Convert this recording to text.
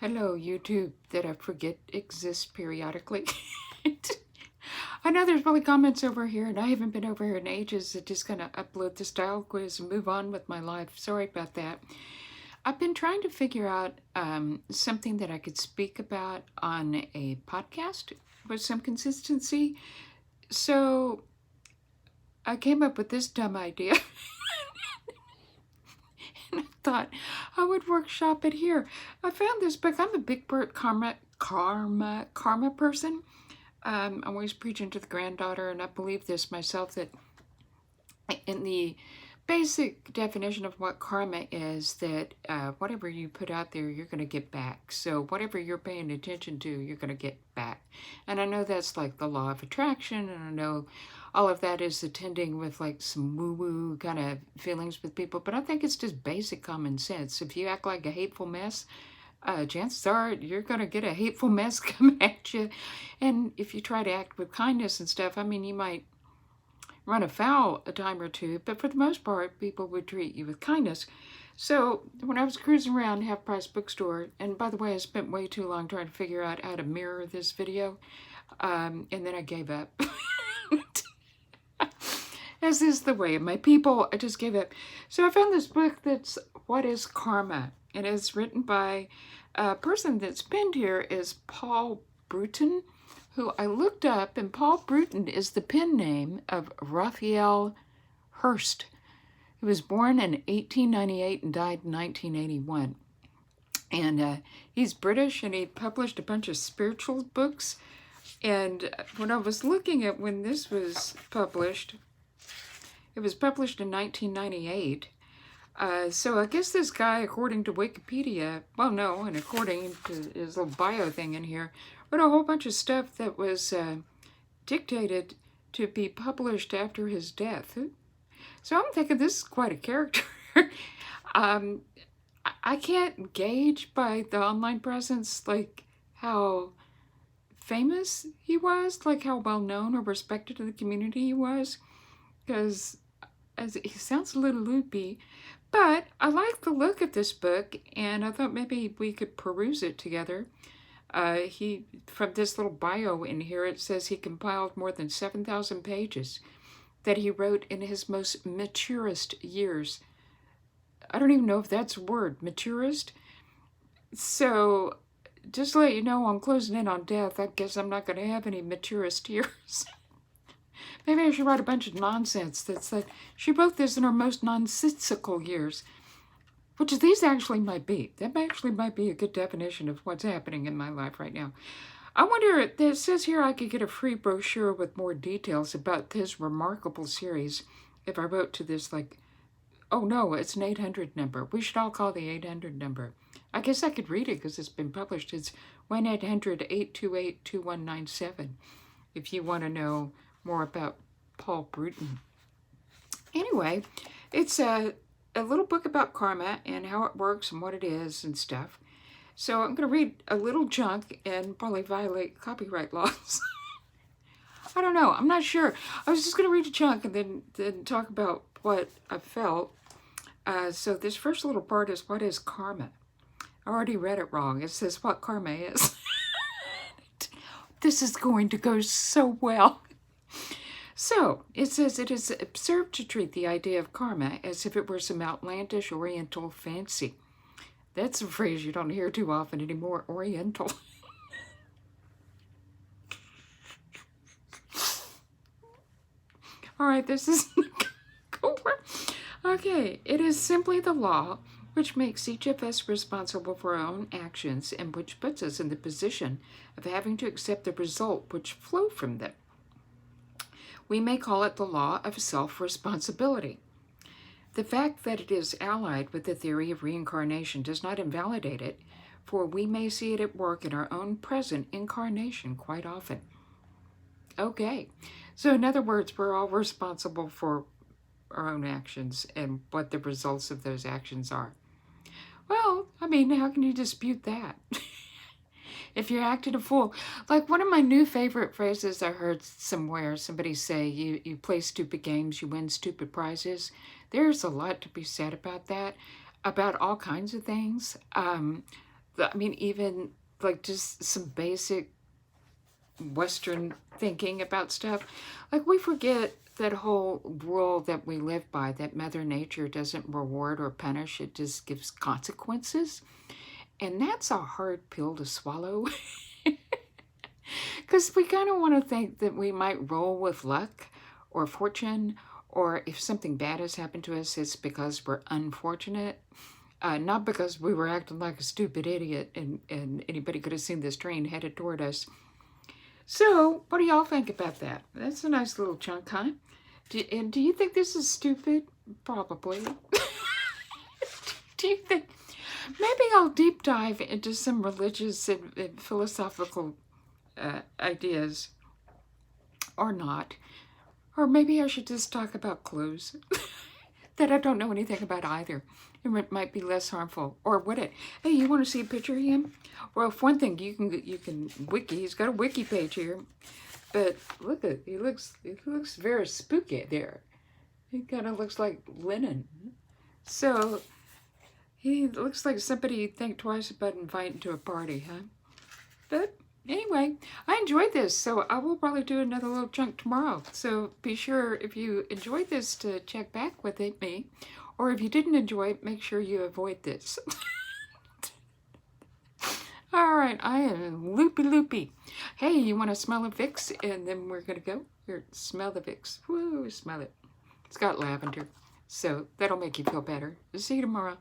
Hello, YouTube that I forget exists periodically. I know there's probably comments over here, and I haven't been over here in ages. I'm just gonna upload the style quiz and move on with my life. Sorry about that. I've been trying to figure out something that I could speak about on a podcast with some consistency. So I came up with this dumb idea. And I thought I would workshop it here. I found this book. I'm a big karma person. I'm always preaching to the granddaughter, and I believe this myself, that in the basic definition of what karma is, that whatever you put out there, you're going to get back. So whatever you're paying attention to, you're going to get back. And I know that's like the law of attraction, and I know all of that is attending with like some woo-woo kind of feelings with people, but I think it's just basic common sense. If you act like a hateful mess, chances are you're going to get a hateful mess come at you. And if you try to act with kindness and stuff, I mean, you might run afoul a time or two, but for the most part, people would treat you with kindness. So when I was cruising around Half Price Bookstore, and by the way, I spent way too long trying to figure out how to mirror this video, and then I gave up. As is the way of my people, I just gave up. So I found this book that's What is Karma? And it's written by a person that's pinned here is Paul Brunton, who I looked up, and Paul Brunton is the pen name of Raphael Hurst, who was born in 1898 and died in 1981. And he's British, and he published a bunch of spiritual books. And when I was looking at when this was published, it was published in 1998. So I guess this guy, according to Wikipedia, well, no, and according to his little bio thing in here, wrote a whole bunch of stuff that was dictated to be published after his death. So I'm thinking this is quite a character. I can't gauge by the online presence, like, how famous he was, like how well known or respected in the community he was, because he sounds a little loopy. But I like the look of this book, and I thought maybe we could peruse it together. From this little bio in here, it says he compiled more than 7,000 pages that he wrote in his most maturest years. I don't even know if that's a word, maturest. So just to let you know, I'm closing in on death. I guess I'm not going to have any maturest years. Maybe I should write a bunch of nonsense that's like, she wrote this in her most nonsensical years, which these actually might be. That actually might be a good definition of what's happening in my life right now. I wonder, it says here I could get a free brochure with more details about his remarkable series if I wrote to this, like, oh no, it's an 800 number. We should all call the 800 number. I guess I could read it because it's been published. It's 1-800-828-2197 if you want to know more about Paul Brunton. Anyway, it's a little book about karma and how it works and what it is and stuff. So I'm going to read a little chunk and probably violate copyright laws. I don't know. I'm not sure. I was just going to read a chunk and then talk about what I felt. So this first little part is, what is karma? I already read it wrong. It says what karma is. This is going to go so well. So, it says it is absurd to treat the idea of karma as if it were some outlandish oriental fancy. That's a phrase you don't hear too often anymore, oriental. All right, this is... Okay, it is simply the law which makes each of us responsible for our own actions and which puts us in the position of having to accept the result which flow from them. We may call it the law of self-responsibility. The fact that it is allied with the theory of reincarnation does not invalidate it, for we may see it at work in our own present incarnation quite often. Okay, so in other words, we're all responsible for our own actions and what the results of those actions are. Well, I mean, how can you dispute that? If you're acting a fool. Like, one of my new favorite phrases I heard somewhere, somebody say, you play stupid games, you win stupid prizes. There's a lot to be said about that, about all kinds of things. I mean, even like just some basic Western thinking about stuff. Like we forget that whole rule that we live by, that Mother Nature doesn't reward or punish, it just gives consequences. And that's a hard pill to swallow. Because we kind of want to think that we might roll with luck or fortune, or if something bad has happened to us, it's because we're unfortunate. Not because we were acting like a stupid idiot and anybody could have seen this train headed toward us. So, what do y'all think about that? That's a nice little chunk, huh? And do you think this is stupid? Probably. Do you think? Maybe I'll deep dive into some religious and philosophical ideas, or not. Or maybe I should just talk about clues that I don't know anything about either. It might be less harmful. Or would it? Hey, you want to see a picture of him? Well, for one thing, you can wiki. He's got a wiki page here. But look at he looks very spooky there. He kind of looks like Lennon. So he looks like somebody you'd think twice about inviting to a party, huh? But anyway, I enjoyed this, so I will probably do another little chunk tomorrow. So be sure, if you enjoyed this, to check back with me. Or if you didn't enjoy it, make sure you avoid this. All right, I am loopy. Hey, you want to smell a Vicks? And then we're going to go. Here, smell the Vicks. Woo, smell it. It's got lavender. So that'll make you feel better. See you tomorrow.